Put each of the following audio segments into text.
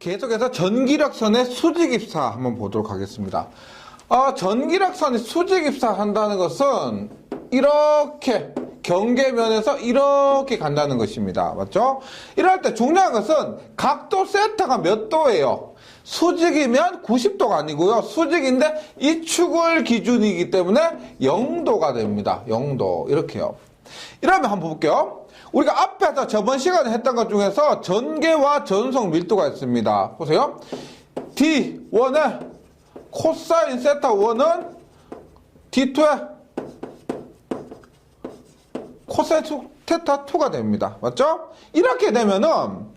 계속해서 전기력선의 수직입사 한번 보도록 하겠습니다. 전기력선이 수직입사 한다는 것은 이렇게 경계면에서 이렇게 간다는 것입니다. 맞죠? 이럴 때 중요한 것은 각도 세타가 몇 도예요? 수직이면 90도가 아니고요. 수직인데 이 축을 기준이기 때문에 0도가 됩니다. 0도. 이렇게요. 이러면 한번 볼게요. 우리가 앞에서 저번 시간에 했던 것 중에서 전개와 전속 밀도가 있습니다. 보세요. D1의 코사인 세타 1은 D2의 코사인 세타 2가 됩니다. 맞죠? 이렇게 되면은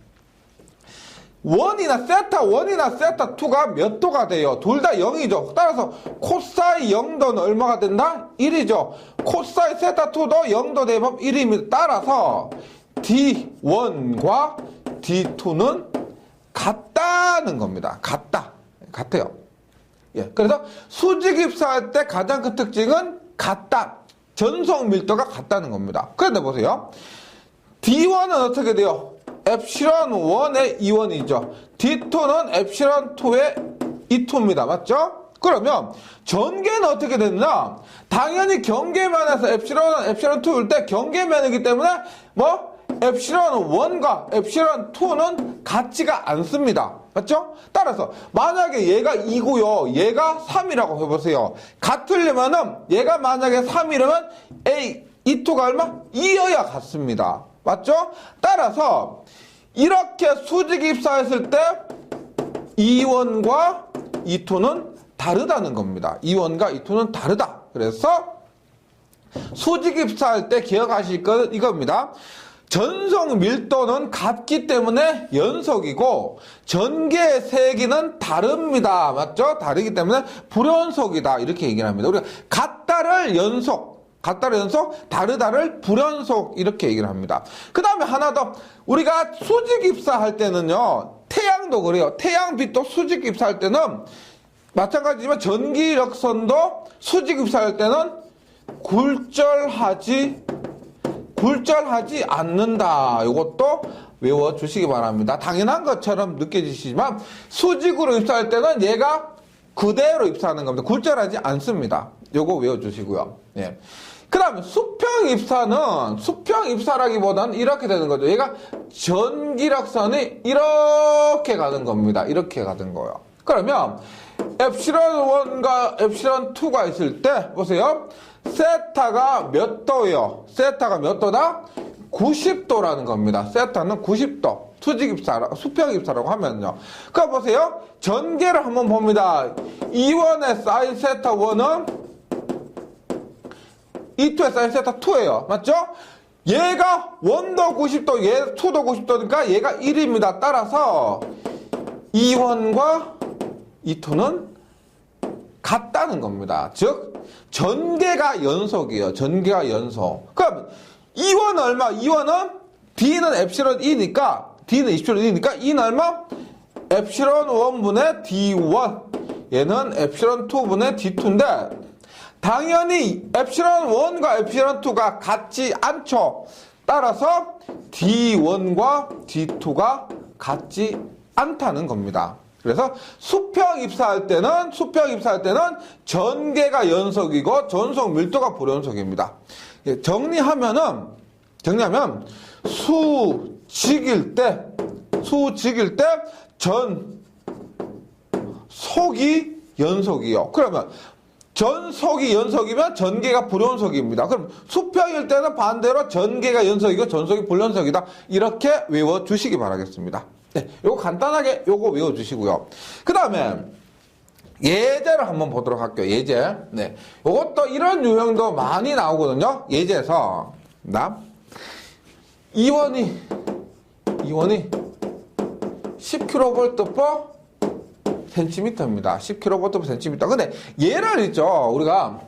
세타 1이나 세타 2가 몇 도가 돼요? 둘 다 0이죠. 따라서 코사인 0도는 얼마가 된다? 1이죠. 코사인 세타 2도 0도 대법 1입니다. 따라서 D1과 D2는 같다는 겁니다. 같아요. 예. 그래서 수직입사할 때 가장 큰 특징은 같다. 전속 밀도가 같다는 겁니다. 그런데 보세요. D1은 어떻게 돼요? 엡실론 1의 2원이죠. D2는 엡실론 2의 2투입니다. 맞죠? 그러면 전개는 어떻게 되느냐? 당연히 경계면에서 엡실론은 엡실론 2일 때 경계면이기 때문에 엡실론 1과 엡실론 2는 같지가 않습니다. 맞죠? 따라서 만약에 얘가 2고요. 얘가 3이라고 해보세요. 같으려면은 얘가 만약에 3이라면 이 2가 얼마? 2여야 같습니다. 맞죠? 따라서 이렇게 수직입사했을 때 2원과 2투는 다르다는 겁니다. 2원과 2투는 다르다. 그래서 수직입사할 때 기억하실 것은 이겁니다. 전속 밀도는 같기 때문에 연속이고 전개의 세기는 다릅니다. 맞죠? 다르기 때문에 불연속이다. 이렇게 얘기를 합니다. 우리가 같다를 연속, 다르다를 불연속 이렇게 얘기를 합니다. 그 다음에 하나 더. 우리가 수직입사할 때는요. 태양도 그래요. 태양빛도 수직입사할 때는 마찬가지지만 전기력선도 수직입사할 때는 굴절하지 않는다. 이것도 외워주시기 바랍니다. 당연한 것처럼 느껴지시지만 수직으로 입사할 때는 얘가 그대로 입사하는 겁니다. 굴절하지 않습니다. 요거 외워주시고요. 예. 그 다음에 수평 입사라기보다는 이렇게 되는 거죠. 얘가 전기력선이 이렇게 가는 겁니다. 이렇게 가는 거예요. 그러면 엡실론 1과 엡실론 2가 있을 때 보세요. 세타가 몇 도예요? 세타가 몇 도다? 90도라는 겁니다. 세타는 90도. 수평입사라고 하면요. 그럼 보세요. 전개를 한번 봅니다. 2원의 사인 세타 1은 2투의 사인 세타 2예요. 맞죠? 얘가 1도 90도, 얘 2도 90도니까 얘가 1입니다. 따라서 2원과 2투는 같다는 겁니다. 즉 전개가 연속이에요. 전개가 연속. 그럼 2원은 얼마? 2원은 D는 엡실론 2니까 D는 엡실론 2니까 2는 얼마? 엡실론 1분의 D1. 얘는 엡실론 2분의 D2인데 당연히 엡실론 1과 엡실론 2가 같지 않죠. 따라서 D1과 D2가 같지 않다는 겁니다. 그래서 수평 입사할 때는 전개가 연속이고 전속 밀도가 불연속입니다. 정리하면 수직일 때 전속이 연속이요. 그러면 전속이 연속이면 전개가 불연속입니다. 그럼 수평일 때는 반대로 전개가 연속이고 전속이 불연속이다. 이렇게 외워주시기 바라겠습니다. 네, 요거 간단하게 요거 외워주시고요. 그 다음에 예제를 한번 보도록 할게요. 예제. 네, 요것도 이런 유형도 많이 나오거든요. 예제에서 2원이 10kV/cm입니다. 10kV/cm. 근데 예를 있죠. 우리가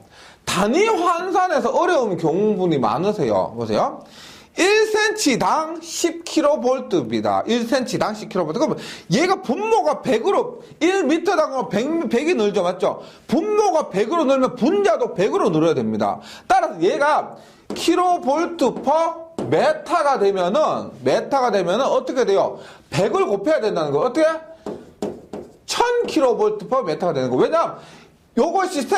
단위 환산에서 어려운 경우분이 많으세요. 보세요. 1cm당 10kV입니다. 1cm당 10kV. 그러면 얘가 분모가 100으로 1m당 100이 늘죠. 맞죠? 분모가 100으로 늘면 분자도 100으로 늘어야 됩니다. 따라서 얘가 kV/m가 되면은 어떻게 돼요? 100을 곱해야 된다는 거. 어떻게? kVm/m가 되는 거. 왜냐면 요것이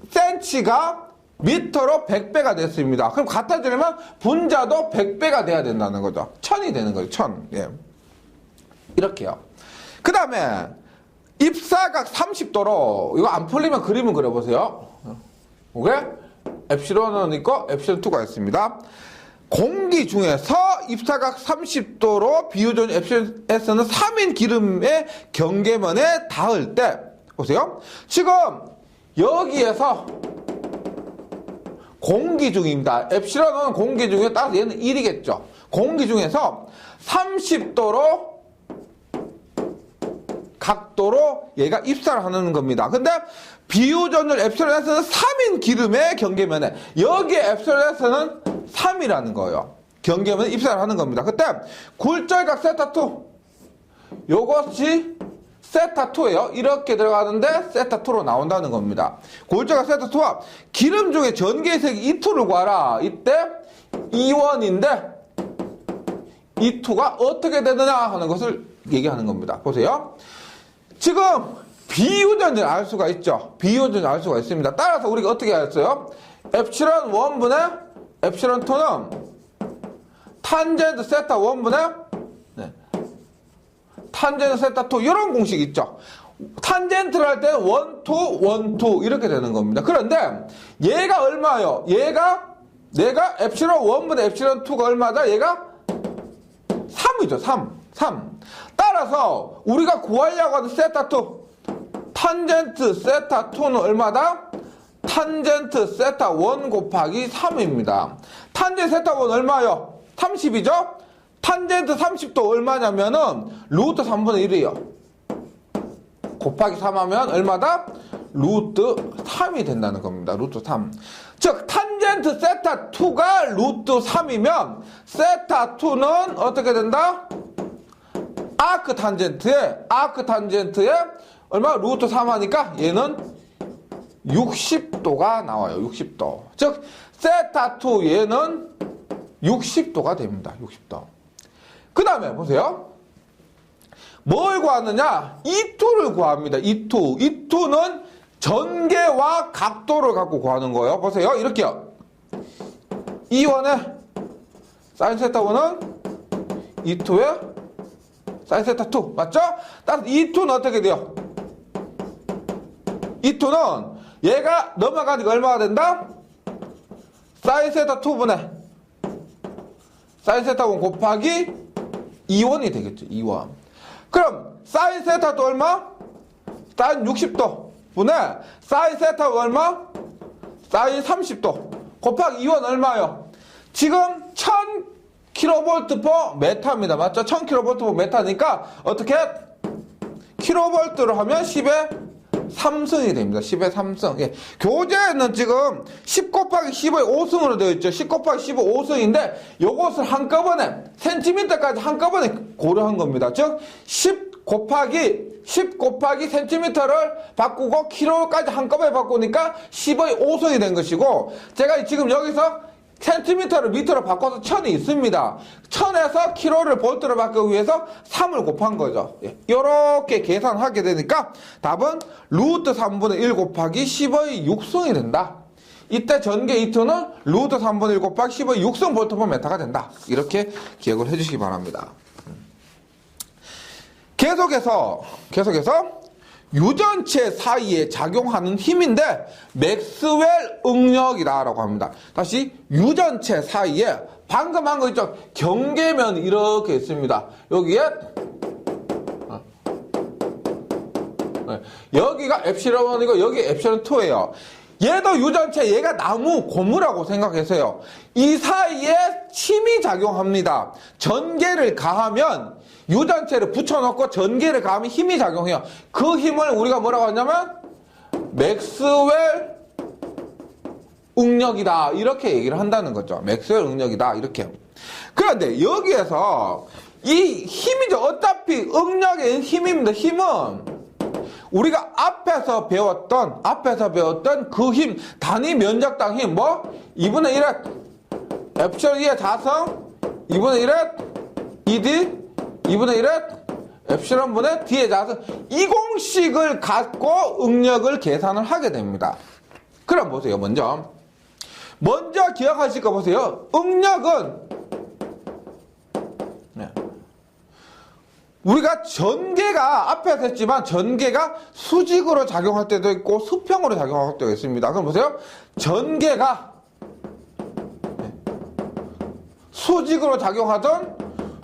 센치가 미터로 100배가 됐습니다. 그럼 갖다 주려면 분자도 100배가 돼야 된다는 거죠. 1000이 되는 거죠. 1000. 예. 이렇게요. 그 다음에 입사각 30도로 이거 안 풀리면 그림을 그려보세요. 이게 엡실론은 있고 엡실론2가 있습니다. 공기 중에서 입사각 30도로 비유전 엡실론 S는 3인 기름의 경계면에 닿을 때 보세요. 지금 여기에서 공기 중입니다. 엡실론은 공기 중에 따라서 얘는 1이겠죠. 공기 중에서 30도로 각도로 얘가 입사를 하는 겁니다. 근데 비유전율 엡실론에서는 3인 기름의 경계면에 여기에 엡실론에서는 3이라는 거예요. 경계면에 입사를 하는 겁니다. 그때 굴절각 세타2 요것이 세타2예요. 이렇게 들어가는데 세타2로 나온다는 겁니다. 굴절각 세타2와 기름 중에 전개색이 E2를 구하라. 이때 E1인데 E2가 어떻게 되느냐 하는 것을 얘기하는 겁니다. 보세요. 지금 비유전을 알 수가 있죠. 비유전을 알 수가 있습니다. 따라서 우리가 어떻게 알았어요? 엡실론 1분의 엡실론 2는 탄젠트 세타 1분의 탄젠트 세타 2 이런 공식 있죠. 탄젠트를 할 때는 1, 2, 1, 2 이렇게 되는 겁니다. 그런데 얘가 얼마예요? 내가 엡실론 1분의 엡실론 2가 얼마다? 얘가 3이죠. 3. 따라서 우리가 구하려고 하는 세타2 탄젠트 세타2는 얼마다? 탄젠트 세타1 곱하기 3입니다. 탄젠트 세타1 얼마요? 30이죠? 탄젠트 30도 얼마냐면은 루트 3분의 1이에요. 곱하기 3 하면 얼마다? 루트 3이 된다는 겁니다. 루트 3. 즉 탄젠트 세타2가 루트 3이면 세타2는 어떻게 된다? 아크 탄젠트에 얼마? 루트 3 하니까 얘는 60도가 나와요. 60도. 즉 세타2 얘는 60도가 됩니다. 60도. 그 다음에 보세요. 뭘 구하느냐? E2를 구합니다. E2는 전개와 각도를 갖고 구하는 거예요. 보세요. 이렇게요. E1의 사인 세타1은 E2의 사인 세타2 맞죠? 따라서 E2는 어떻게 돼요? E2는 얘가 넘어가니까 얼마가 된다? 사인 세타2분의 사인 세타1 곱하기 2원이 되겠죠. 2원. 그럼 사인 세타도 얼마? 사인 60도 분의 사인 세타가 얼마? 사인 30도 곱하기 2원 얼마요? 지금 1000kV/m입니다. 맞죠? 1000kV/m니까 어떻게? 킬로볼트로 하면 10의 3승이 됩니다. 10의 3승. 예. 교재에는 지금 10 곱하기 10의 5승으로 되어 있죠. 10 곱하기 10의 5승인데 요것을 한꺼번에 센티미터까지 한꺼번에 고려한 겁니다. 즉 10 곱하기 센티미터를 바꾸고 킬로까지 한꺼번에 바꾸니까 10의 5승이 된 것이고 제가 지금 여기서 센티미터를 미터로 바꿔서 1000이 있습니다. 1000에서 킬로를 볼트로 바꾸기 위해서 3을 곱한 거죠. 이렇게 계산하게 되니까 답은 루트 3분의 1 곱하기 10의 6승이 된다. 이때 전개 E2는 루트 3분의 1 곱하기 10의 6승 볼트/m가 된다. 이렇게 기억을 해주시기 바랍니다. 계속해서 유전체 사이에 작용하는 힘인데 맥스웰 응력이다라고 합니다. 다시 유전체 사이에 방금 한 거 있죠? 경계면이 이렇게 있습니다. 여기에 여기가 엡실론1이고 여기 엡실론2예요. 얘도 유전체, 얘가 나무, 고무라고 생각하세요. 이 사이에 힘이 작용합니다. 전개를 가하면 유전체를 붙여놓고 전개를 가하면 힘이 작용해요. 그 힘을 우리가 뭐라고 하냐면 맥스웰 응력이다 이렇게 얘기를 한다는 거죠. 맥스웰 응력이다 이렇게. 그런데 여기에서 이 힘이죠. 어차피 응력의 힘입니다. 힘은 우리가 앞에서 배웠던 그 힘, 단위 면적당 힘, 2분의 1의 엡실론 2의 자성, 2분의 1의 ED, 2분의 1의 엡실론분의 D의 자승. 이 공식을 갖고 응력을 계산을 하게 됩니다. 그럼 보세요. 먼저 기억하실 거 보세요. 응력은 우리가 전개가 앞에서 했지만 전개가 수직으로 작용할 때도 있고 수평으로 작용할 때도 있습니다. 그럼 보세요. 전개가 수직으로 작용하든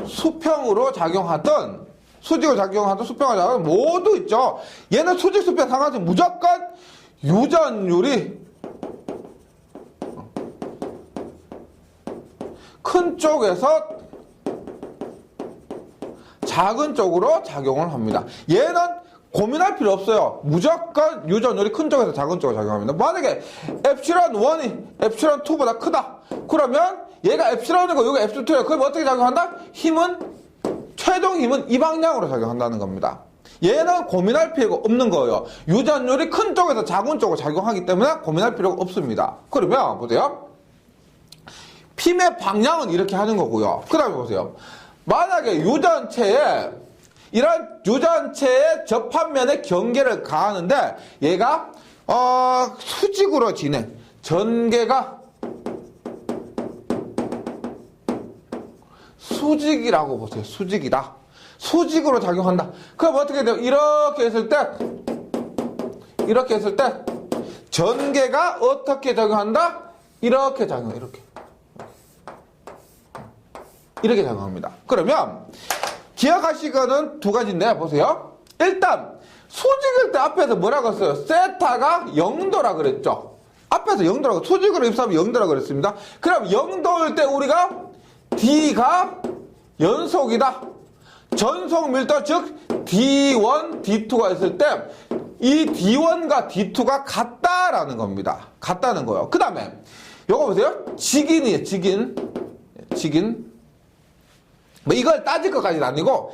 수평으로 작용하든 수직으로 작용하든 수평으로 작용하든 모두 있죠. 얘는 수직 수평 상관없이 무조건 유전율이 큰 쪽에서 작은 쪽으로 작용을 합니다. 얘는 고민할 필요 없어요. 무조건 유전율이 큰 쪽에서 작은 쪽으로 작용합니다. 만약에 엡실론 1이 엡실론 2보다 크다. 그러면 얘가 엡실론이고 여기 엡실론 2야. 그럼 어떻게 작용한다? 최종 힘은 이 방향으로 작용한다는 겁니다. 얘는 고민할 필요가 없는 거예요. 유전율이 큰 쪽에서 작은 쪽으로 작용하기 때문에 고민할 필요가 없습니다. 그러면 보세요. 힘의 방향은 이렇게 하는 거고요. 그 다음에 보세요. 만약에 유전체에 이런 유전체의 접합면에 경계를 가하는데 얘가 수직으로 진행. 전개가 수직이라고 보세요. 수직이다. 수직으로 작용한다. 그럼 어떻게 돼요? 이렇게 했을 때 전개가 어떻게 작용한다? 이렇게 작용. 이렇게 작용합니다. 그러면 기억하실 거는 두 가지인데 보세요. 일단 수직일 때 앞에서 뭐라고 했어요? 세타가 0도라 그랬죠. 앞에서 0도라고 수직으로 입사하면 0도라 그랬습니다. 그럼 0도일 때 우리가 D가 연속이다. 전속 밀도 즉 D1, D2가 있을 때 이 D1과 D2가 같다라는 겁니다. 같다는 거예요. 그 다음에 요거 보세요. 직인이에요. 직인. 뭐 이걸 따질 것까지는 아니고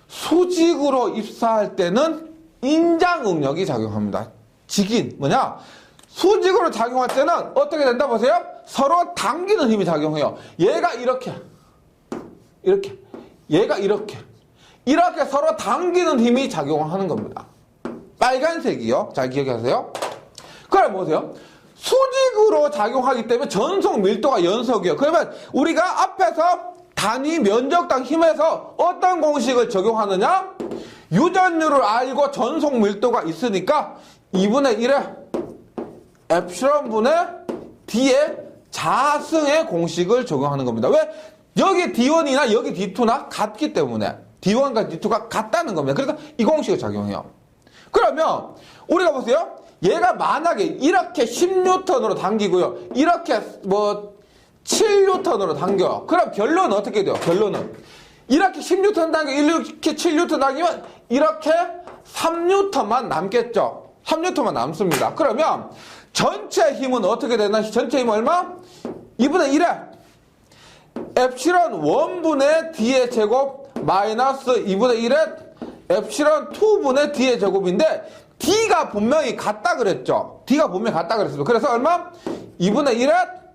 수직으로 입사할 때는 인장응력이 작용합니다. 직인 뭐냐? 수직으로 작용할 때는 어떻게 된다 보세요. 서로 당기는 힘이 작용해요. 얘가 이렇게 얘가 이렇게 서로 당기는 힘이 작용하는 겁니다. 빨간색이요. 잘 기억하세요. 그럼 보세요. 수직으로 작용하기 때문에 전속 밀도가 연속이에요. 그러면 우리가 앞에서 단위 면적당 힘에서 어떤 공식을 적용하느냐? 유전율을 알고 전속 밀도가 있으니까 2분의 1에 엡실론분의 D의 자승의 공식을 적용하는 겁니다. 왜? 여기 D1이나 여기 D2나 같기 때문에 D1과 D2가 같다는 겁니다. 그래서 이 공식을 작용해요. 그러면 우리가 보세요. 얘가 만약에 이렇게 10N으로 당기고요. 이렇게 7N으로 당겨요. 그럼 결론은 어떻게 돼요? 결론은 이렇게 10N 당겨 이렇게 7N 당기면 이렇게 3N만 남겠죠. 3N만 남습니다. 그러면 전체 힘은 어떻게 되나? 전체 힘은 얼마? 2분의 1에 엡실론 1분의 D의 제곱 마이너스 2분의 1에 엡실론 2분의 D의 제곱인데 D가 분명히 같다 그랬죠. D가 분명히 같다 그랬습니다. 그래서 얼마? 2분의 1에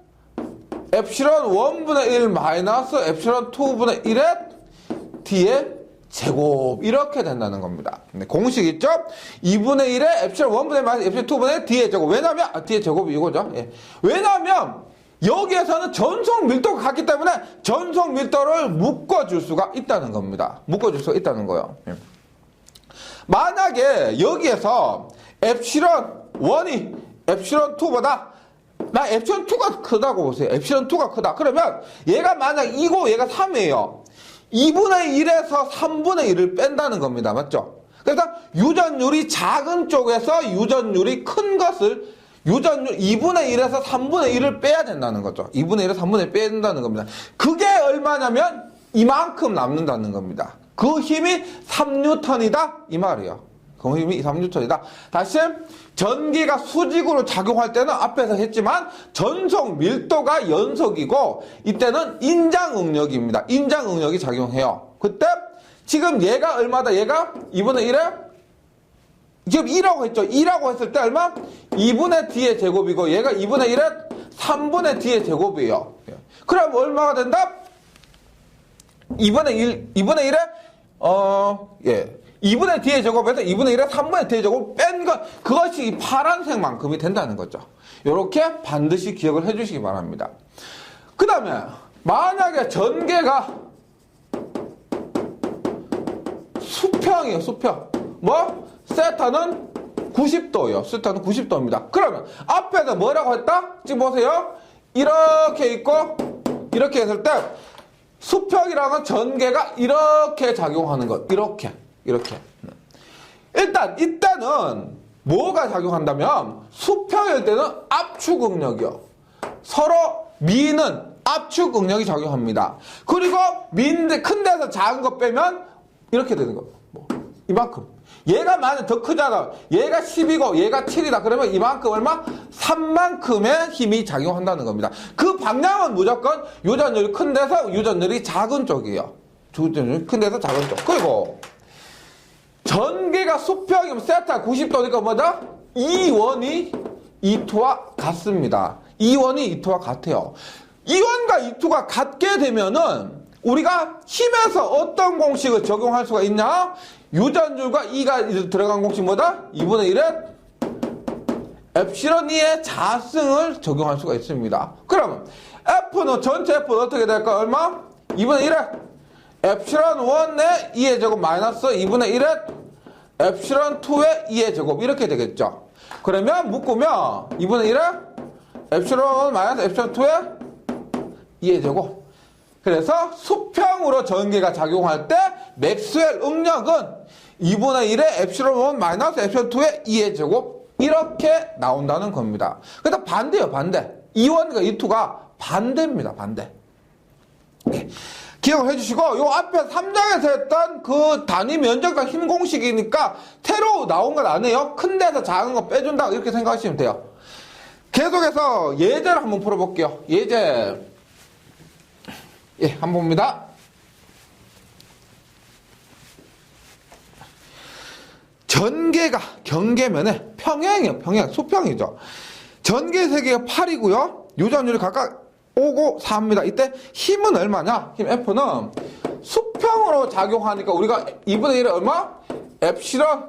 엡실론 1분의 1 마이너스 엡실론 2분의 1에 D의 제곱 이렇게 된다는 겁니다. 네, 공식 있죠? 2분의 1에 엡실론 1분의 1 마이너스 엡실론 2분의 1 D의 제곱. 왜냐면 D의 제곱이 이거죠. 예. 왜냐면 여기에서는 전속 밀도가 같기 때문에 전속 밀도를 묶어줄 수가 있다는 겁니다. 묶어줄 수가 있다는 거예요. 예. 만약에 여기에서 엡실론 1이 엡실론 2보다 엡실론 2가 크다고 보세요. 엡실론 2가 크다. 그러면 얘가 만약 2고 얘가 3이에요. 2분의 1에서 3분의 1을 뺀다는 겁니다. 맞죠? 그래서 유전율이 작은 쪽에서 유전율이 큰 것을 유전율 2분의 1에서 3분의 1을 빼야 된다는 거죠. 2분의 1에서 3분의 1 빼야 된다는 겁니다. 그게 얼마냐면 이만큼 남는다는 겁니다. 그 힘이 3N이다 이 말이에요. 그 힘이 3N이다. 다시 전기가 수직으로 작용할 때는 앞에서 했지만 전속 밀도가 연속이고 이때는 인장응력입니다. 인장응력이 작용해요. 그때 지금 얘가 얼마다? 얘가 2분의 1에 지금 2라고 했죠. 2라고 했을 때 얼마? 2분의 D의 제곱이고 얘가 2분의 1에 3분의 D의 제곱이에요. 그럼 얼마가 된다? 2분의 1에 예. 2분의 D의 제곱에서 2분의 1의 3분의 D의 제곱 뺀 것, 그것이 이 파란색만큼이 된다는 거죠. 요렇게 반드시 기억을 해주시기 바랍니다. 그 다음에, 만약에 전개가 수평이에요, 수평. 뭐? 세타는 90도예요. 세타는 90도입니다. 그러면 앞에서 뭐라고 했다? 지금 보세요. 이렇게 있고 이렇게 했을 때 수평이라는 건 전개가 이렇게 작용하는 것. 이렇게. 일단 이때는 뭐가 작용한다면 수평일 때는 압축응력이요. 서로 미는 압축응력이 작용합니다. 그리고 미인데 큰 데서 작은 거 빼면 이렇게 되는 거. 뭐 이만큼. 얘가 만약 더 크잖아. 얘가 10이고 얘가 7이다. 그러면 이만큼 얼마? 3만큼의 힘이 작용한다는 겁니다. 그 방향은 무조건 유전율이 큰 데서 유전율이 작은 쪽이에요. 유전율이 큰 데서 작은 쪽. 그리고 전개가 수평이면 세타 90도니까 뭐다? 이원이 이투와 같습니다. 이원이 이투와 같아요. 이원과 이투가 같게 되면은 우리가 힘에서 어떤 공식을 적용할 수가 있냐? 유전율과 E가 들어간 공식 뭐다? 2분의 1의 엡실론 E의 자승을 적용할 수가 있습니다. 그러면 F는 전체 F는 어떻게 될까? 얼마? 2분의 1의 엡실론 1의 E의 제곱 마이너스 2분의 1의 엡실론 2의 E의 제곱 이렇게 되겠죠. 그러면 묶으면 2분의 1의 엡실론 1 마이너스 엡실론 2의 E의 제곱. 그래서 수평으로 전개가 작용할 때 맥스웰 응력은 2분의 1의 엡실론 1 마이너스 엡실론 2의 2의 제곱 이렇게 나온다는 겁니다. 그래서 반대요, 반대. 2원과 2투가 반대입니다, 반대. 기억을 해주시고 요 앞에 3장에서 했던 그 단위 면적과 힘 공식이니까 새로 나온 건 아니에요. 큰 데서 작은 거 빼준다 이렇게 생각하시면 돼요. 계속해서 예제를 한번 풀어볼게요. 예제 한번 봅니다. 전개가 경계면에 평행이에요. 평행. 수평이죠. 전개 세개가 8이고요. 유전율이 각각 5고 4입니다. 이때 힘은 얼마냐? 힘 F는 수평으로 작용하니까 우리가 2분의 1에 얼마? 엡실론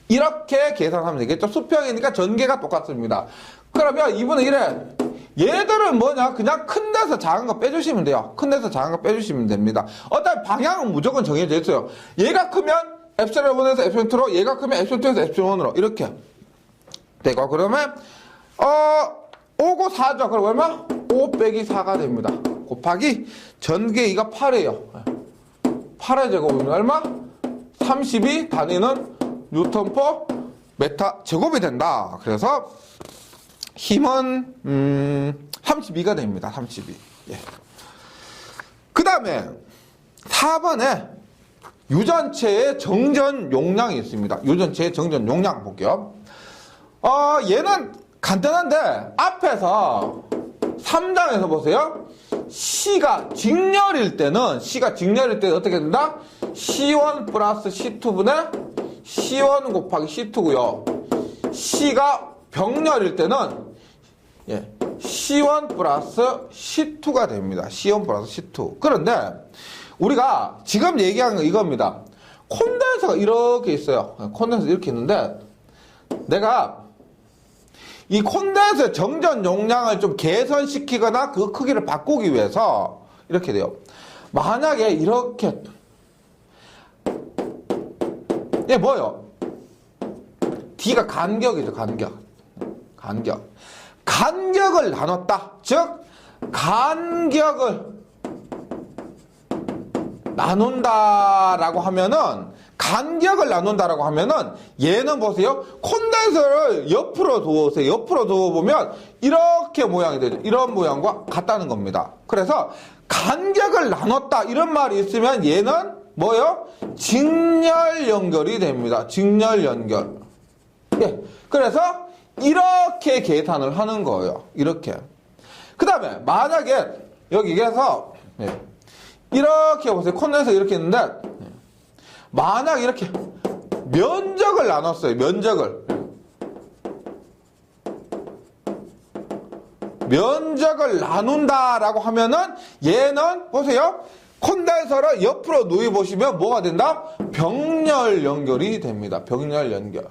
이렇게 계산하면 되겠죠. 수평이니까 전개가 똑같습니다. 그러면 2분의 1에 얘들은 뭐냐? 그냥 큰 데서 작은 거 빼주시면 돼요. 큰 데서 작은 거 빼주시면 됩니다. 어떤 방향은 무조건 정해져 있어요. 얘가 크면 엡실론 1에서 엡실론 2로, 얘가 크면 엡실론 2에서 엡실론 1으로 이렇게 되고, 그러면 5고 4죠. 그럼 얼마? 5 빼기 4가 됩니다. 곱하기 전개 2가 8이에요. 8의 제곱이면 얼마? 32 단위는 뉴턴/m 제곱이 된다. 그래서 힘은 32가 됩니다. 32. 예. 그 다음에 4번에 유전체의 정전 용량이 있습니다. 유전체의 정전 용량 볼게요. 얘는 간단한데 앞에서 3장에서 보세요. C가 직렬일 때는 어떻게 된다? C1 플러스 C2분의 C1 곱하기 C2고요. C가 병렬일 때는 C1 플러스 C2가 됩니다. C1 플러스 C2. 그런데 우리가 지금 얘기하는 건 이겁니다. 콘덴서가 이렇게 있어요. 콘덴서 이렇게 있는데 내가 이 콘덴서의 정전 용량을 좀 개선시키거나 그 크기를 바꾸기 위해서 이렇게 돼요. 만약에 이렇게 뭐요? D가 간격이죠. 간격을 나눴다. 즉 간격을 나눈다라고 하면은 얘는 보세요. 콘덴서를 옆으로 두어보세요. 옆으로 두어보면 이렇게 모양이 되죠. 이런 모양과 같다는 겁니다. 그래서 간격을 나눴다 이런 말이 있으면 얘는 뭐요? 직렬 연결이 됩니다. 직렬 연결. 그래서 이렇게 계산을 하는 거예요. 이렇게. 그 다음에 만약에 여기에서 이렇게 보세요. 콘덴서 이렇게 있는데 만약 이렇게 면적을 나눴어요. 면적을 나눈다라고 하면은 얘는 보세요. 콘덴서를 옆으로 누이 보시면 뭐가 된다? 병렬 연결이 됩니다. 병렬 연결.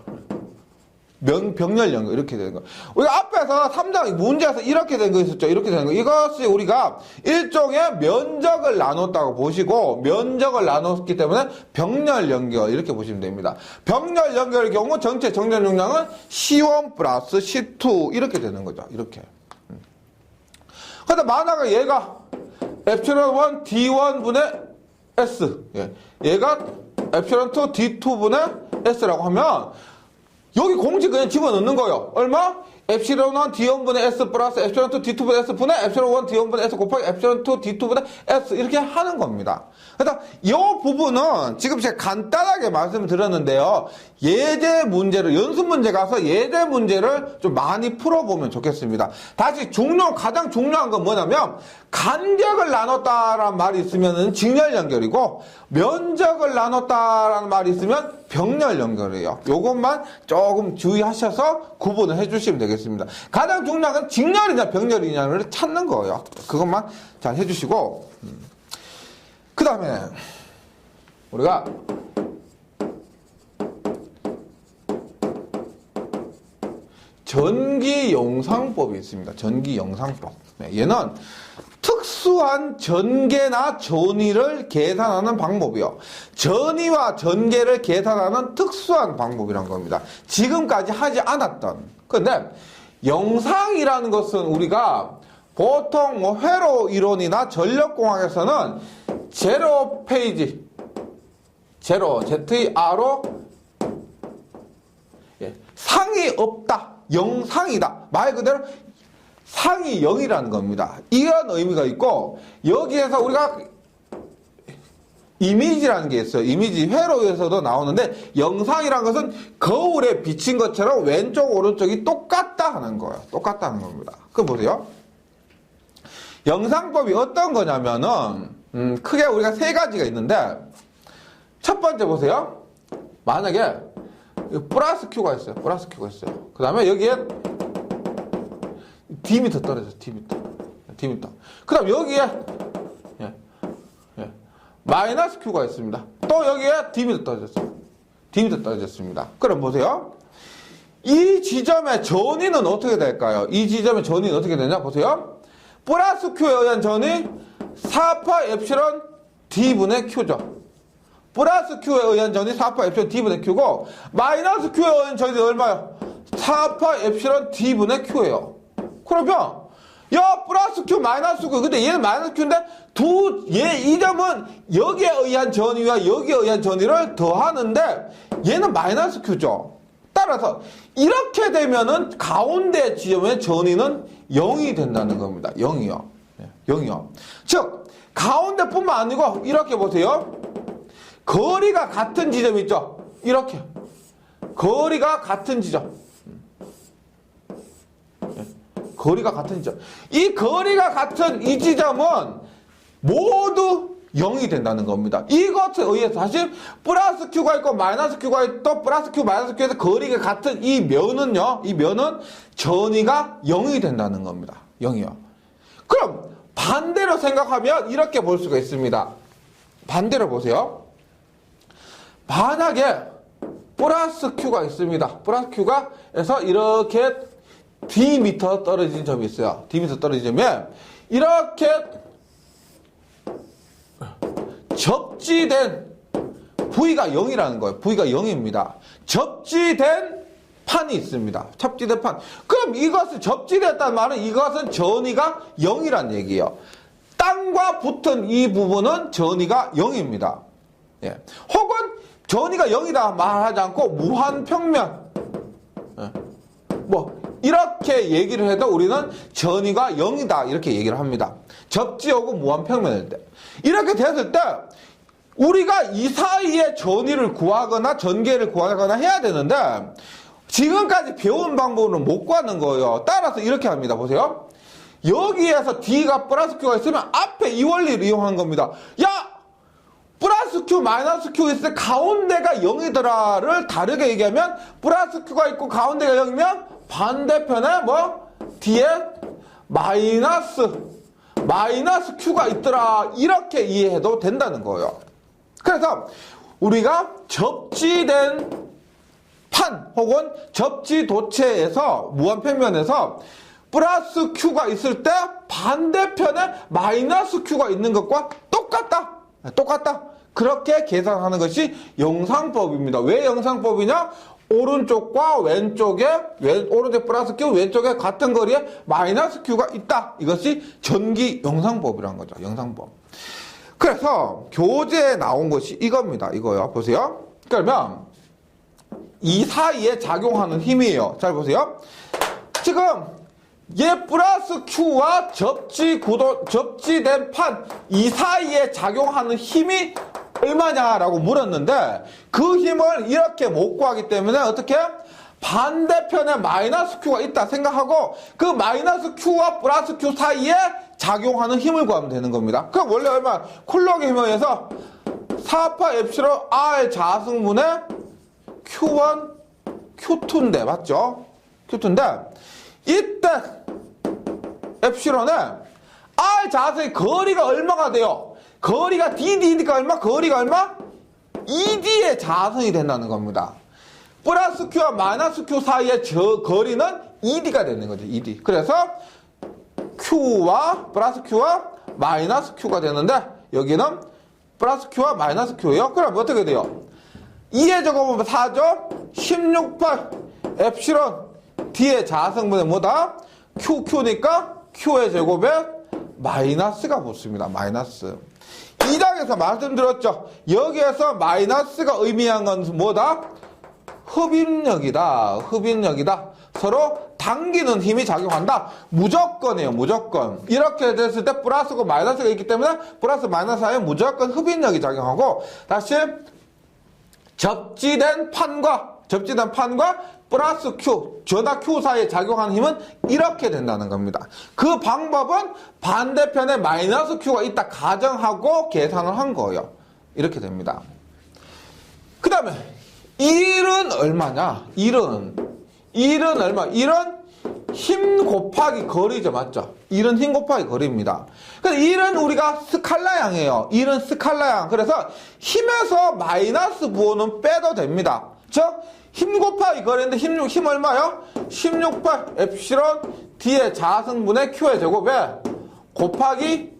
병렬 연결 이렇게 되는 거. 우리가 앞에서 3장 문제에서 이렇게 된 거 있었죠. 이렇게 되는 거. 이것이 우리가 일종의 면적을 나눴다고 보시고 면적을 나눴기 때문에 병렬 연결 이렇게 보시면 됩니다. 병렬 연결의 경우 전체 정전 용량은 C1 플러스 C2 이렇게 되는 거죠. 이렇게. 근데 만약에 얘가 epsilon 1 D1분의 S 얘가 epsilon 2 D2분의 S라고 하면 여기 공식 그냥 집어넣는 거예요. 얼마? epsilon 1 D1분의 S 플러스 epsilon 2 D2분의 S 분의 epsilon 1 D1분의 S 곱하기 epsilon 2 D2분의 S 이렇게 하는 겁니다. 그래서 이 부분은 지금 제가 간단하게 말씀을 드렸는데요. 예제 문제를 연습 문제 가서 예제 문제를 좀 많이 풀어보면 좋겠습니다. 다시 가장 중요한 건 뭐냐면 간격을 나눴다라는 말이 있으면 직렬 연결이고 면적을 나눴다라는 말이 있으면 병렬 연결이에요. 요것만 조금 주의하셔서 구분을 해주시면 되겠습니다. 가장 중요한 건 직렬이냐 병렬이냐를 찾는 거예요. 그것만 잘 해주시고 그 다음에 우리가 전기영상법이 있습니다. 전기영상법. 얘는 특수한 전개나 전위를 계산하는 방법이요. 전위와 전개를 계산하는 특수한 방법이란 겁니다. 지금까지 하지 않았던. 근데 영상이라는 것은 우리가 보통 회로 이론이나 전력공학에서는 제로 페이지, 제로, ZRO, 상이 없다, 영상이다. 말 그대로 상이 0이라는 겁니다. 이런 의미가 있고, 여기에서 우리가 이미지라는 게 있어요. 이미지 회로에서도 나오는데, 영상이라는 것은 거울에 비친 것처럼 왼쪽, 오른쪽이 똑같다 하는 거예요. 똑같다 하는 겁니다. 그럼 보세요. 영상법이 어떤 거냐면은, 크게 우리가 세 가지가 있는데, 첫 번째 보세요. 만약에, 플러스 Q가 있어요. 플러스 Q가 있어요. 그 다음에 여기에 D미터 떨어져요. D미터. 그 다음 여기에 마이너스 Q가 있습니다. 또 여기에 D미터 떨어졌어요. D미터 떨어졌습니다. 그럼 보세요. 이 지점의 전위는 어떻게 될까요? 이 지점의 전위는 어떻게 되냐? 보세요. 플러스 Q에 의한 전위 4파 엡실론 D분의 Q죠. 플러스 Q에 의한 전위 4파 엡실론 D분의 Q고 마이너스 Q에 의한 전위 얼마요? 4파 엡실론 D분의 Q예요. 그러면 플러스 Q 마이너스 Q 근데 얘는 마이너스 Q인데 이 점은 여기에 의한 전위와 여기에 의한 전위를 더하는데 얘는 마이너스 Q죠. 따라서 이렇게 되면은 가운데 지점의 전위는 0이 된다는 겁니다. 0이요. 0이요. 즉 가운데뿐만 아니고 이렇게 보세요. 거리가 같은 지점 있죠? 이렇게. 거리가 같은 지점. 거리가 같은 지점. 이 거리가 같은 이 지점은 모두 0이 된다는 겁니다. 이것에 의해서 사실 플러스 Q가 있고 마이너스 Q가 있고 플러스 Q 마이너스 Q에서 거리가 같은 이 면은요. 이 면은 전위가 0이 된다는 겁니다. 0이요. 그럼 반대로 생각하면 이렇게 볼 수가 있습니다. 반대로 보세요. 만약에 플러스 Q가 있습니다. 플러스 Q가 해서 이렇게 D미터 떨어진 점이 있어요. D미터 떨어진 점에 이렇게 접지된 V가 0이라는 거예요. V가 0입니다. 접지된 판이 있습니다. 접지된 판. 그럼 이것을 접지됐다는 말은 이것은 전위가 0이란 얘기예요. 땅과 붙은 이 부분은 전위가 0입니다. 예. 혹은 전위가 0이다 말하지 않고 무한평면. 예. 이렇게 얘기를 해도 우리는 전위가 0이다 이렇게 얘기를 합니다. 접지하고 무한평면일 때. 이렇게 됐을 때 우리가 이 사이에 전위를 구하거나 전개를 구하거나 해야 되는데 지금까지 배운 방법으로는 못 구하는 거예요. 따라서 이렇게 합니다. 보세요. 여기에서 D가 플러스 Q가 있으면 앞에 이 원리를 이용한 겁니다. 플러스 Q, 마이너스 Q 있을 때 가운데가 0이더라를 다르게 얘기하면 플러스 Q가 있고 가운데가 0이면 반대편에 D에 마이너스 마이너스 Q가 있더라. 이렇게 이해해도 된다는 거예요. 그래서 우리가 접지된 판 혹은 접지도체에서 무한평면에서 플러스 Q가 있을 때 반대편에 마이너스 Q가 있는 것과 똑같다. 그렇게 계산하는 것이 영상법입니다. 왜 영상법이냐? 오른쪽과 왼쪽에 오른쪽 플러스 Q, 왼쪽에 같은 거리에 마이너스 Q가 있다. 이것이 전기 영상법이라는 거죠. 영상법. 그래서 교재에 나온 것이 이겁니다. 이거요. 보세요. 그러면 이 사이에 작용하는 힘이에요. 잘 보세요. 지금 얘 플러스 Q와 접지된 판 이 사이에 작용하는 힘이 얼마냐라고 물었는데 그 힘을 이렇게 못 구하기 때문에 어떻게? 반대편에 마이너스 Q가 있다 생각하고 그 마이너스 Q와 플러스 Q 사이에 작용하는 힘을 구하면 되는 겁니다. 그럼 원래 얼마? 쿨록의 힘에 의해서 4파 엡실론 R 자승분의 Q1, Q2인데 맞죠? Q2인데 이때 엡실론에 R 자승의 거리가 얼마가 돼요? 거리가 DD니까 얼마? 거리가 얼마? ED의 자승이 된다는 겁니다. 플러스 Q와 마이너스 Q 사이의 저 거리는 ED가 되는 거죠. ED. 그래서 Q와 플러스 Q와 마이너스 Q가 되는데 여기는 플러스 Q와 마이너스 Q예요. 그럼 어떻게 돼요? 2의 제곱은 4죠? 16,8 엡실론 D의 자성분의 뭐다? QQ니까 Q의 제곱에 마이너스가 붙습니다. 마이너스. 2장에서 말씀드렸죠. 여기에서 마이너스가 의미한 건 뭐다? 흡입력이다. 서로 당기는 힘이 작용한다. 무조건이에요. 무조건. 이렇게 됐을 때 플러스고 마이너스가 있기 때문에 플러스 마이너스 사이에 무조건 흡입력이 작용하고 다시 접지된 판과 플러스 Q, 전하 Q 사이에 작용하는 힘은 이렇게 된다는 겁니다. 그 방법은 반대편에 마이너스 Q가 있다 가정하고 계산을 한 거예요. 이렇게 됩니다. 그 다음에 1은 얼마냐? 1은 얼마? 1은 힘 곱하기 거리죠. 맞죠? 1은 힘 곱하기 거리입니다. 그래서 1은 우리가 스칼라양이에요. 1은 스칼라양. 그래서 힘에서 마이너스 부호는 빼도 됩니다. 즉, 힘 곱하기 거리인데 힘 얼마요? 16,8 엡실론 D의 자승분의 Q의 제곱에 곱하기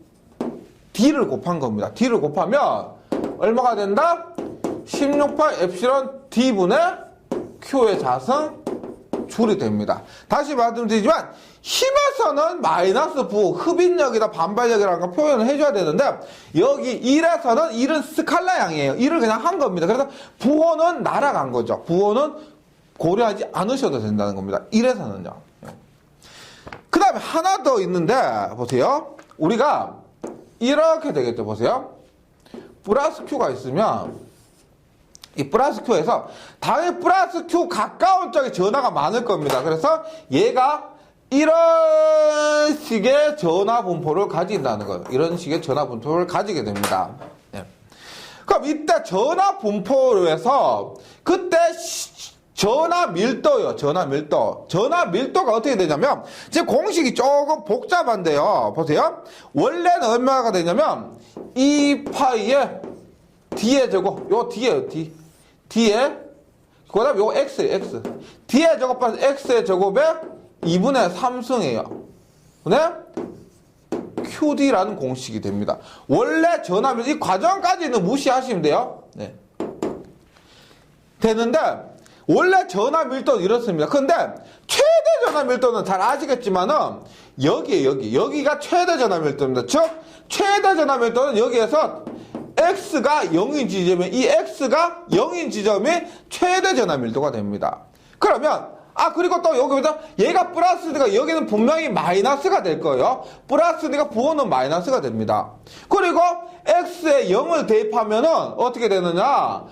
D를 곱한 겁니다. D를 곱하면 얼마가 된다? 16,8 엡실론 D분의 Q의 자승 줄이 됩니다. 다시 말씀드리지만 힘에서는 마이너스 부호, 흡입력이다, 반발력이라는 걸 표현을 해줘야 되는데 여기 1에서는 1은 스칼라양이에요. 1을 그냥 한 겁니다. 그래서 부호는 날아간 거죠. 부호는 고려하지 않으셔도 된다는 겁니다. 1에서는요. 그 다음에 하나 더 있는데 보세요. 우리가 이렇게 되겠죠. 보세요. 플러스 Q가 있으면 이 플러스 Q에서 당연히 플러스 Q 가까운 쪽에 전하가 많을 겁니다. 그래서 얘가 이런 식의 전하 분포를 가진다는 거예요. 이런 식의 전하 분포를 가지게 됩니다. 네. 그럼 이때 전하 분포에서 그때 전하 밀도요. 전하 밀도가 어떻게 되냐면 지금 공식이 조금 복잡한데요. 보세요. 원래는 얼마가 되냐면 2파이의 D의 제곱, 요 D예요. D에, 그 다음에 요거 X예요, X. D의 제곱 플러스 X의 제곱에 2분의 3승이에요. 근데 QD라는 공식이 됩니다. 원래 전하면 이 과정까지는 무시하시면 돼요. 네. 되는데, 원래 전하 밀도는 이렇습니다. 근데 최대 전하 밀도는 잘 아시겠지만은, 여기가 최대 전하 밀도입니다. 즉, 최대 전하 밀도는 여기에서 X가 0인 지점에 이 X가 0인 지점이 최대 전하 밀도가 됩니다. 그러면 그리고 또 여기보다 얘가 플러스니까 여기는 분명히 마이너스가 될 거예요. 플러스니까 부호는 마이너스가 됩니다. 그리고 X에 0을 대입하면은 어떻게 되느냐?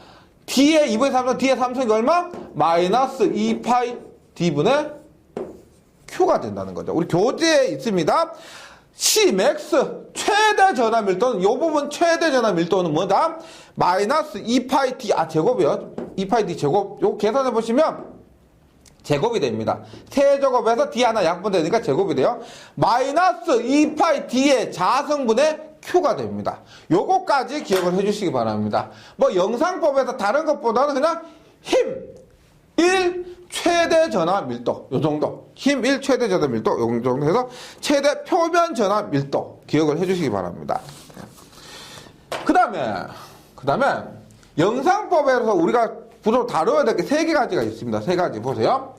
D의 2분의 3은 D의 3승이 얼마? 마이너스 2파이 D분의 Q가 된다는 거죠. 우리 교재에 있습니다. Cmax 최대 전하 밀도는 이 부분 최대 전하 밀도는 뭐다? 마이너스 2파이 D 제곱이요. 2파이 D 제곱. 요거 계산해 보시면 제곱이 됩니다. 세제곱에서 D 하나 약분되니까 제곱이 돼요. 마이너스 2파이 D의 자성분의 Q가 됩니다. 요거까지 기억을 해주시기 바랍니다. 뭐 영상법에서 다른 것보다는 그냥 힘 1 최대 전하 밀도 요 정도, 힘 1 최대 전하 밀도 요 정도 해서 최대 표면 전하 밀도 기억을 해주시기 바랍니다. 그 다음에 영상법에서 우리가 구조 다뤄야 될 게 3가지가 있습니다. 3가지 보세요.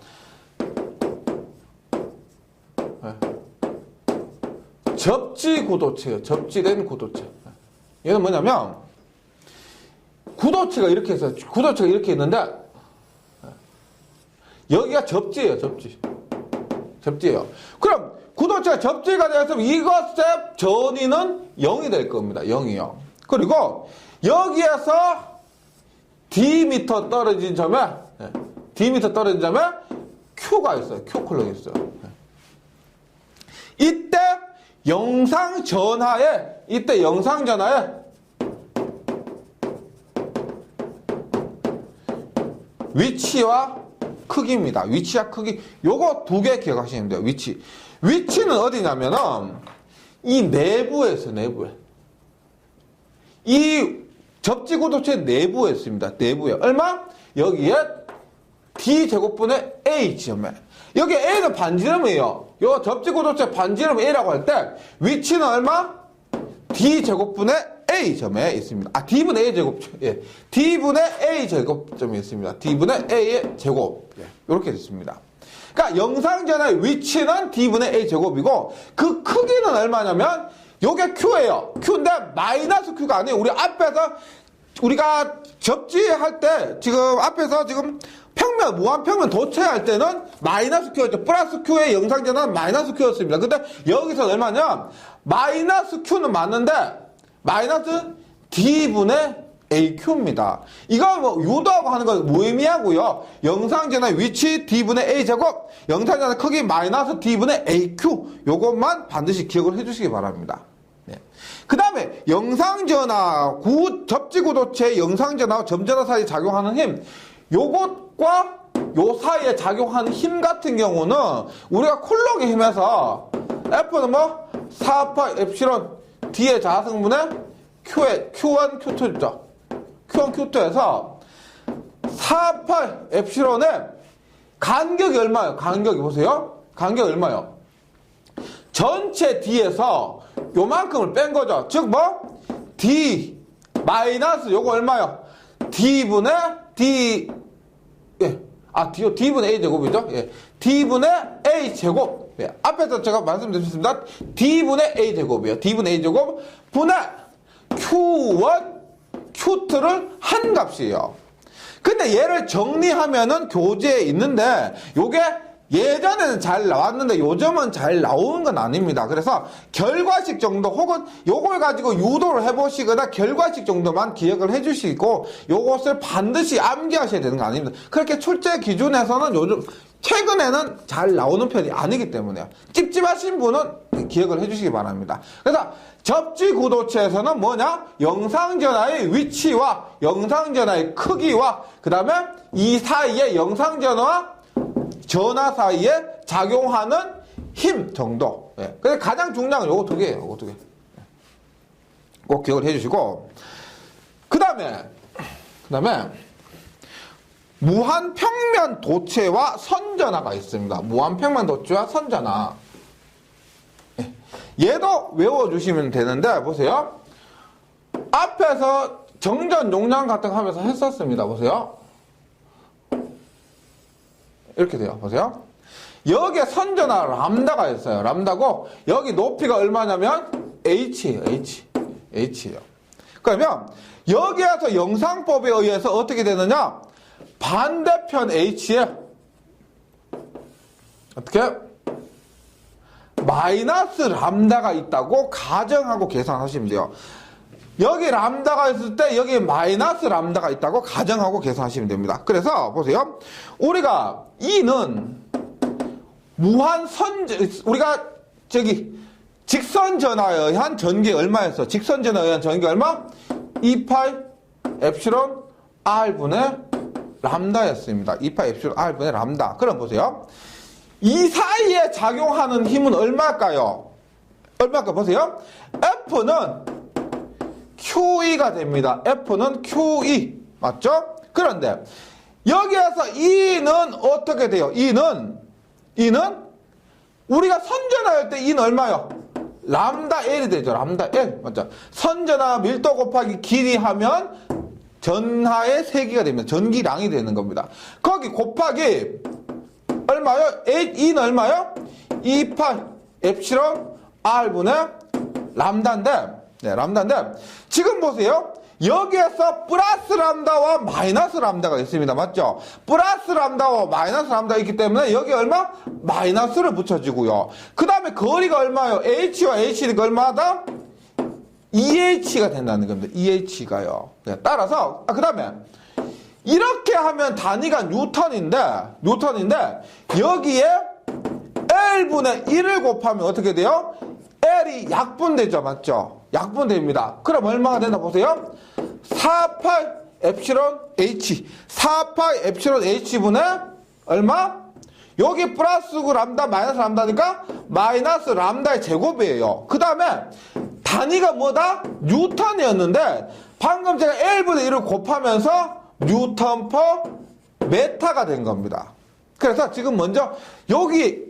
접지 구도체예요. 접지된 구도체. 얘는 뭐냐면 구도체가 이렇게 해서 구도체가 이렇게 있는데 여기가 접지예요. 접지예요. 그럼 구도체가 접지가 되었으면 이것의 전위는 0이 될 겁니다. 0이요. 그리고 여기에서 D미터 떨어진 점에 Q가 있어요. Q 콜록이 있어요. 이때 영상 전하에 위치와 크기입니다. 위치와 크기 요거 2개 기억하시면 돼요. 위치는 어디냐면은 이 내부에 있어요. 내부에. 이 접지구도체 내부에 있습니다. 내부에. 얼마? 여기에 D제곱분의 A 지점에. 여기 A는 반지름이에요. 요 접지구도체 반지름 A라고 할 때 위치는 얼마? D제곱분의 A 점에 있습니다. D분의 A 제곱. 예. D분의 A 제곱점이 있습니다. D분의 A의 제곱. 예. 이렇게 있습니다. 그러니까 영상전의 위치는 D분의 A 제곱이고 그 크기는 얼마냐면 요게 Q예요. Q인데 마이너스 Q가 아니에요. 우리 앞에서 우리가 접지할 때 지금 앞에서 지금 무한평면 도체할 때는 마이너스 Q였죠. 플러스 Q의 영상전은 마이너스 Q였습니다. 근데 여기서 얼마냐? 마이너스 Q는 맞는데 마이너스 D분의 AQ입니다. 이거 뭐 유도하고 하는 건 무의미하고요. 영상전의 위치 D분의 A제곱, 영상전의 크기 마이너스 D분의 AQ 요것만 반드시 기억을 해주시기 바랍니다. 네. 그 다음에 영상전화 접지구도체 영상전화와 점전화 사이에 작용하는 힘 요것과 요 사이에 작용하는 힘 같은 경우는 우리가 콜록의 힘에서 F는 뭐 4파 엡실론 D의 자성분의 Q의 Q1, Q2죠. Q1, Q2에서 4파 엡실론의 간격이 얼마예요? 간격이 보세요. 간격이 얼마예요? 전체 D에서 요만큼을 뺀 거죠. 즉 뭐? D 마이너스 요거 얼마요? D분의 D 예. D분의 A 제곱이죠. 예. D분의 A 제곱. 예. 앞에서 제가 말씀드렸습니다. D분의 A 제곱이에요. D분의 A 제곱 분의 Q1, Q2를 한 값이에요. 근데 얘를 정리하면은 교재에 있는데 요게 예전에는 잘 나왔는데 요즘은 잘 나오는 건 아닙니다. 그래서 결과식 정도 혹은 요걸 가지고 유도를 해보시거나 결과식 정도만 기억을 해주시고 요것을 반드시 암기하셔야 되는 거 아닙니다. 그렇게 출제 기준에서는 요즘 최근에는 잘 나오는 편이 아니기 때문에요. 찝찝하신 분은 기억을 해주시기 바랍니다. 그래서 접지구도체에서는 뭐냐? 영상전화의 위치와 영상전화의 크기와 그 다음에 이 사이에 영상전화와 전화 사이에 작용하는 힘 정도. 예. 근데 가장 중요한 건 요거 2개예요. 요거 2개. 꼭 기억을 해주시고. 그 다음에 무한평면 도체와 선전화가 있습니다. 무한평면 도체와 선전화. 예. 얘도 외워주시면 되는데 보세요. 앞에서 정전 용량 같은 거 하면서 했었습니다. 보세요. 이렇게 돼요. 보세요. 여기에 선전화 람다가 있어요. 람다고 여기 높이가 얼마냐면 H예요. H예요. 그러면 여기에서 영상법에 의해서 어떻게 되느냐? 반대편 H에 어떻게? 마이너스 람다가 있다고 가정하고 계산하시면 돼요. 여기 람다가 있을 때 여기 마이너스 람다가 있다고 가정하고 계산하시면 됩니다. 그래서 보세요. 우리가 E는 우리가 직선 전하에 의한 전기 얼마였어? 직선 전하에 의한 전기 얼마? 2파이 엡실론 R분의 람다였습니다. 2파 엡실론 R분의 람다. 그럼 보세요. 이 사이에 작용하는 힘은 얼마일까요? 얼마일까 보세요. F는 QE가 됩니다. F는 QE. 맞죠? 그런데 여기에서 E는 어떻게 돼요? E는 우리가 선전할 때 E는 얼마요? 람다 L이 되죠. 람다 L. 맞죠? 선전하 밀도 곱하기 길이 하면 전하의 세기가 됩니다. 전기량이 되는 겁니다. 거기 곱하기 얼마요? E는 얼마요? 2파 엡실론 R분의 람다인데, 네, 람다인데, 지금 보세요. 여기에서 플러스 람다와 마이너스 람다가 있습니다. 맞죠? 플러스 람다와 마이너스 람다가 있기 때문에 여기 얼마? 마이너스를 붙여주고요. 그 다음에 거리가 얼마요? H와 H니까 얼마다? EH가 된다는 겁니다. EH가요. 네, 따라서, 그 다음에, 이렇게 하면 단위가 뉴턴인데, 여기에 L분의 1을 곱하면 어떻게 돼요? L이 약분되죠. 맞죠? 약분됩니다. 그럼 얼마가 된다 보세요. 4파이 엡실론 H. 4파이 엡실론 H분의 얼마? 여기 플러스고 람다 마이너스 람다니까 마이너스 람다의 제곱이에요. 그 다음에 단위가 뭐다? 뉴턴이었는데 방금 제가 L분의 1을 곱하면서 뉴턴 퍼 메타가 된 겁니다. 그래서 지금 먼저 여기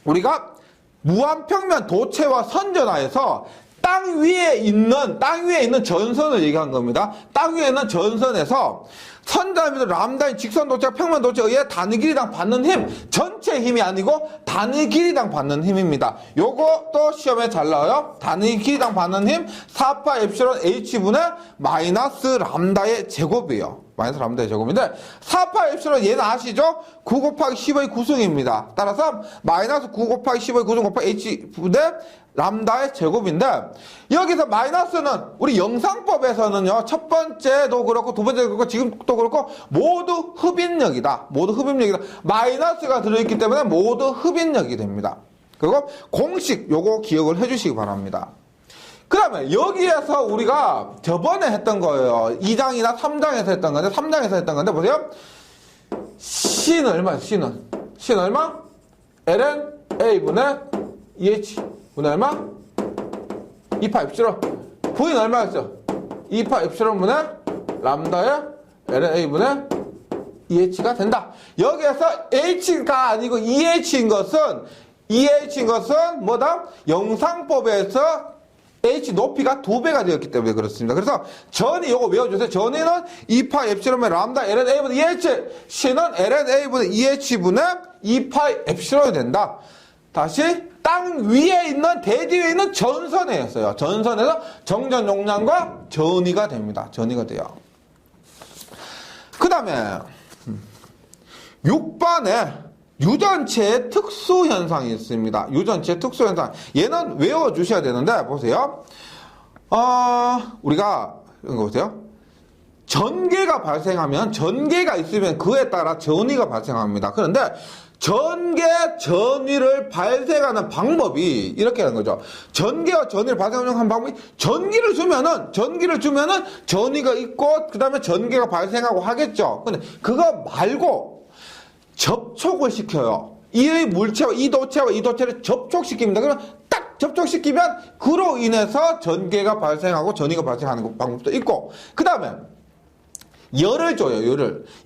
우리가 무한평면 도체와 선전하에서 땅 위에 있는 전선을 얘기한 겁니다. 땅 위에 있는 전선에서 선자미도 람다인 직선 도체와 평면 도체에 의해 단위 길이당 받는 힘, 전체 힘이 아니고 단위 길이당 받는 힘입니다. 요것도 시험에 잘 나와요. 단위 길이당 받는 힘 4파 엡실론 H분의 마이너스 람다의 제곱이에요. 마이너스 람다의 제곱인데 4파 엡실론 얘는 아시죠? 9 곱하기 10의 구승입니다. 따라서 마이너스 9 곱하기 10의 구승 곱하기 H분의 람다의 제곱인데 여기서 마이너스는 우리 영상법에서는요 첫 번째도 그렇고 두 번째도 그렇고 지금도 그렇고 모두 흡인력이다. 마이너스가 들어있기 때문에 모두 흡인력이 됩니다. 그리고 공식 요거 기억을 해주시기 바랍니다. 그 다음에 여기에서 우리가 저번에 했던 거예요. 2장이나 3장에서 했던 건데 3장에서 했던 건데 보세요. C는 얼마예요? C는 얼마? ln A분의 EH 분의 얼마? 2파 엡실론. V는 얼마였죠? 2파 엡실론 분의 람다의 ln A분의 EH가 된다. 여기에서 H가 아니고 EH인 것은 뭐다? 영상법에서 H 높이가 2배가 되었기 때문에 그렇습니다. 그래서 전이 요거 외워주세요. 전이는 2파 엡실론의 람다 ln A분의 EH, C는 ln A분의 EH분의 2파 엡실론이 된다. 다시 땅 위에 있는 대지 위에 있는 전선에서요. 전선에서 정전 용량과 전이가 됩니다. 전이가 돼요. 그 다음에 6번에 유전체의 특수현상이 있습니다. 유전체의 특수현상. 얘는 외워주셔야 되는데 보세요. 우리가 이런 거 보세요. 전개가 발생하면 전개가 있으면 그에 따라 전위가 발생합니다. 그런데 전개, 전위를 발생하는 방법이 이렇게 하는 거죠. 전개와 전위를 발생하는 방법이 전기를 주면은 전위가 있고 그 다음에 전개가 발생하고 하겠죠. 근데 그거 말고 접촉을 시켜요. 이 물체와 이 도체를 접촉시킵니다. 그러면 딱 접촉시키면 그로 인해서 전개가 발생하고 전위가 발생하는 방법도 있고 그 다음에 열을 줘요.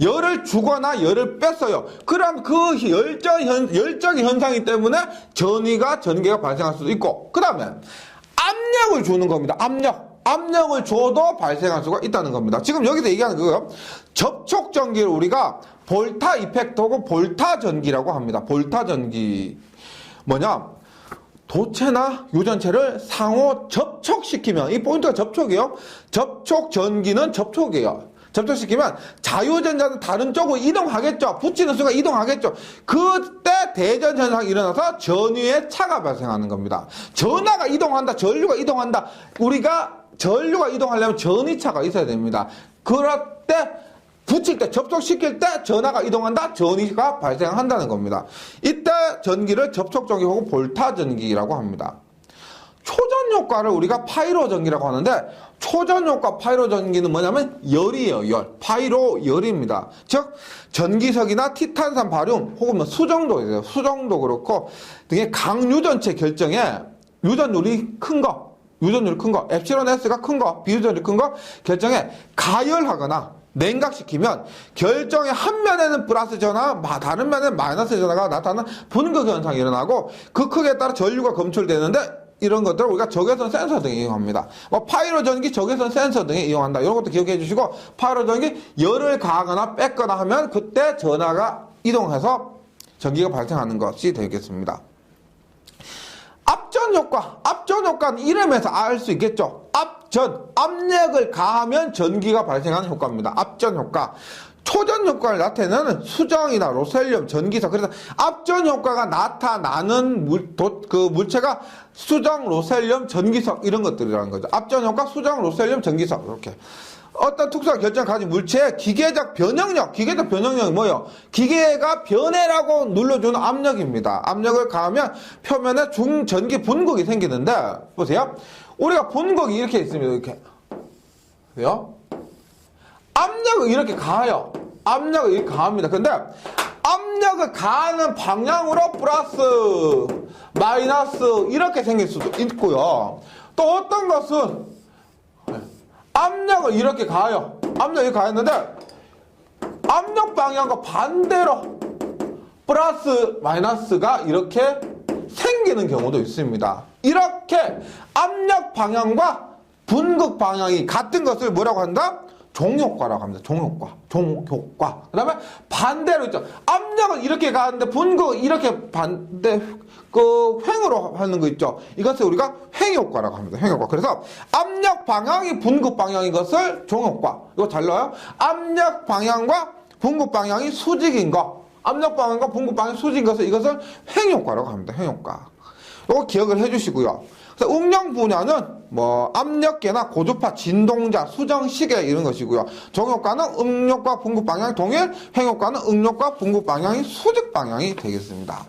열을 주거나 열을 뺐어요. 그럼 그 열적인 현상이기 때문에 전개가 발생할 수도 있고 그 다음에 압력을 주는 겁니다. 압력을 줘도 발생할 수가 있다는 겁니다. 지금 여기서 얘기하는 그거요. 접촉 전기를 우리가 볼타 이펙트하고 볼타 전기라고 합니다. 볼타 전기 뭐냐? 도체나 유전체를 상호 접촉시키면 이 포인트가 접촉이에요. 접촉 전기는 접촉이에요. 접촉시키면 자유전자는 다른 쪽으로 이동하겠죠. 붙이는 순간 이동하겠죠. 그때 대전 현상이 일어나서 전위의 차가 발생하는 겁니다. 전하가 이동한다. 전류가 이동한다. 우리가 전류가 이동하려면 전위차가 있어야 됩니다. 그럴 때 붙일 때 접촉시킬 때 전하가 이동한다. 전위가 발생한다는 겁니다. 이때 전기를 접촉 전기하고 볼타 전기라고 합니다. 초전 효과를 우리가 파이로 전기라고 하는데, 초전 효과 파이로 전기는 뭐냐면 열이에요. 열. 파이로 열입니다. 즉 전기석이나 티탄산 바륨 혹은 뭐 수정도예요. 수정도 그렇고 등의 강유전체 결정에 유전율이 큰 거, 엡실론 S가 큰 거, 비유전율이 큰 거 결정에 가열하거나 냉각시키면 결정의 한 면에는 플러스 전화, 다른 면에는 마이너스 전화가 나타나는 분극 현상이 일어나고 그 크기에 따라 전류가 검출되는데, 이런 것들을 우리가 적외선 센서 등에 이용합니다. 뭐 파이로 전기, 적외선 센서 등에 이용한다. 이런 것도 기억해 주시고, 파이로 전기 열을 가하거나 뺐거나 하면 그때 전하가 이동해서 전기가 발생하는 것이 되겠습니다. 압전 효과는 이름에서 알 수 있겠죠. 압력을 가하면 전기가 발생하는 효과입니다. 압전 효과. 초전 효과를 나타내는 수정이나 로셀륨, 전기석. 그래서 압전 효과가 나타나는 물체가 수정, 로셀륨, 전기석 이런 것들이라는 거죠. 압전 효과, 수정, 로셀륨, 전기석 이렇게. 어떤 특수한 결정을 가진 물체의 기계적 변형력이 뭐예요? 기계가 변해라고 눌러주는 압력입니다. 압력을 가하면 표면에 중전기 분극이 생기는데, 보세요. 우리가 분극이 이렇게 있습니다. 이렇게. 보세요? 압력을 이렇게 가해요. 압력을 이렇게 가합니다. 근데 압력을 가하는 방향으로 플러스, 마이너스 이렇게 생길 수도 있고요. 또 어떤 것은 압력을 이렇게 가해요. 압력을 이렇게 가했는데 압력 방향과 반대로 플러스, 마이너스가 이렇게 생기는 경우도 있습니다. 이렇게 압력 방향과 분극 방향이 같은 것을 뭐라고 한다? 종효과라고 합니다. 종효과. 그 다음에 반대로 있죠. 압력은 이렇게 가는데 분극은 이렇게 반대, 횡으로 하는 거 있죠. 이것을 우리가 횡효과라고 합니다. 횡효과. 그래서 압력 방향이 분극 방향인 것을 종효과. 이거 잘 넣어요. 압력 방향과 분극 방향이 수직인 거. 압력 방향과 분극 방향이 수직인 것을 이것을 횡효과라고 합니다. 횡효과. 이거 기억을 해 주시고요. 그래서 응용 분야는 뭐 압력계나 고주파, 진동자, 수정시계 이런 것이고요. 종효과는 응용과 분극 방향이 동일, 횡효과는 응용과 분극 방향이 수직 방향이 되겠습니다.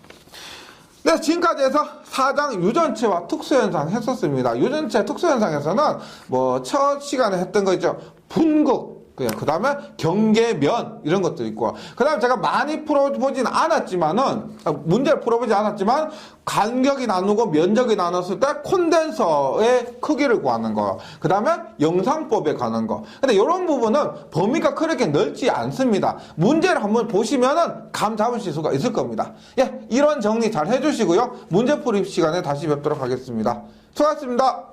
네, 지금까지 해서 4장 유전체와 특수현상 했었습니다. 유전체 특수현상에서는 뭐 첫 시간에 했던 거 있죠. 분극, 그 다음에 경계면 이런 것도 있고, 그 다음에 제가 많이 풀어보진 않았지만은, 문제를 풀어보지 않았지만 간격이 나누고 면적이 나눴을 때 콘덴서의 크기를 구하는 거, 그 다음에 영상법에 관한 거. 근데 이런 부분은 범위가 그렇게 넓지 않습니다. 문제를 한번 보시면은 감 잡으실 수가 있을 겁니다. 예, 이런 정리 잘 해주시고요. 문제풀이 시간에 다시 뵙도록 하겠습니다. 수고하셨습니다.